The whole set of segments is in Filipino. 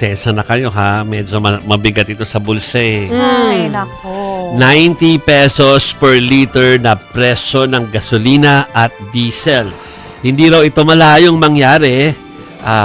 pasensya na kayo ha. Medyo mabigat ito sa bulsa eh. Ay, nako. 90 pesos per liter na presyo ng gasolina at diesel. Hindi raw ito malayong mangyari.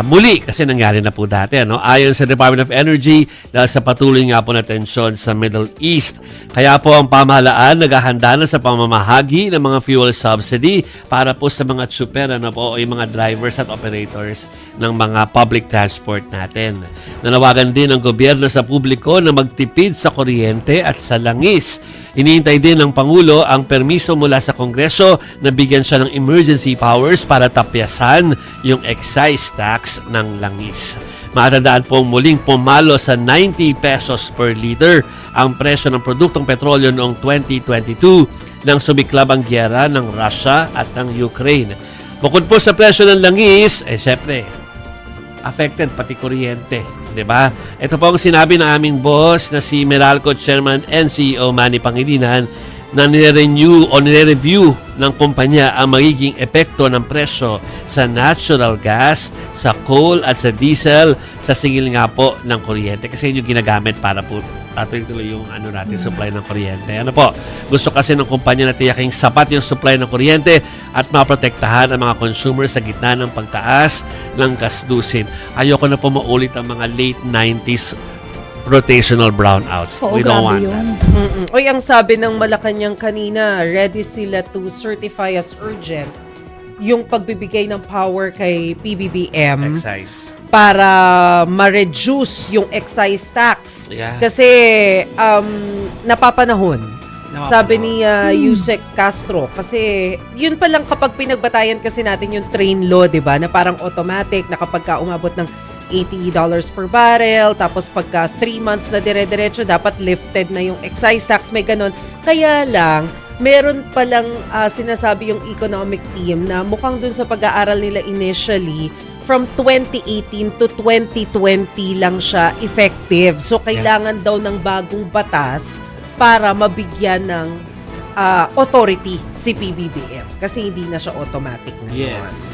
Muli, kasi nangyari na po dati. Ayon sa Department of Energy, dahil sa patuloy nga po na tensyon sa Middle East. Kaya po ang pamahalaan naghahanda na sa pamamahagi ng mga fuel subsidy para po sa mga tsuper, o yung mga drivers at operators ng mga public transport natin. Nanawagan din ang gobyerno sa publiko na magtipid sa kuryente at sa langis. Iniintay din ng Pangulo ang permiso mula sa Kongreso na bigyan siya ng emergency powers para tapyasan yung excise tax ng langis. Matatandaan pong muling pumalo sa 90 pesos per liter ang presyo ng produktong petrolyo noong 2022 nang sumiklab ang gyera ng Russia at ng Ukraine. Bukod po sa presyo ng langis, syempre, affected pati kuryente. Diba? Ito po ang sinabi ng aming boss na si Meralco Chairman and CEO Manny Pangilinan na nire-review ng kumpanya ang magiging epekto ng presyo sa natural gas, sa coal at sa diesel sa singil nga po ng kuryente. Kasi yun yung ginagamit para po tuloy yung supply ng kuryente. Gusto kasi ng kumpanya na tiyaking sapat yung supply ng kuryente at maprotektahan ang mga consumers sa gitna ng pagtaas ng gastusin. Ayoko na po maulit ang mga late 90s rotational brownouts. We don't want that. Oy, ang sabi ng Malacanang kanina, ready sila to certify as urgent yung pagbibigay ng power kay PBBM Excise. para ma-reduce yung excise tax. Yeah. Kasi napapanahon. Sabi ni Yusek Castro, kasi yun pa lang kapag pinagbatayan kasi natin yung train law, di ba? Na parang automatic na kapag ka umabot ng $80 per barrel, tapos pagka 3 months na dire-diretso, dapat lifted na yung excise tax, may ganon. Kaya lang, meron palang sinasabi yung economic team na mukhang dun sa pag-aaral nila initially, from 2018 to 2020 lang siya effective. So, kailangan daw ng bagong batas para mabigyan ng authority si PBBM. Kasi hindi na siya automatic na. Yes.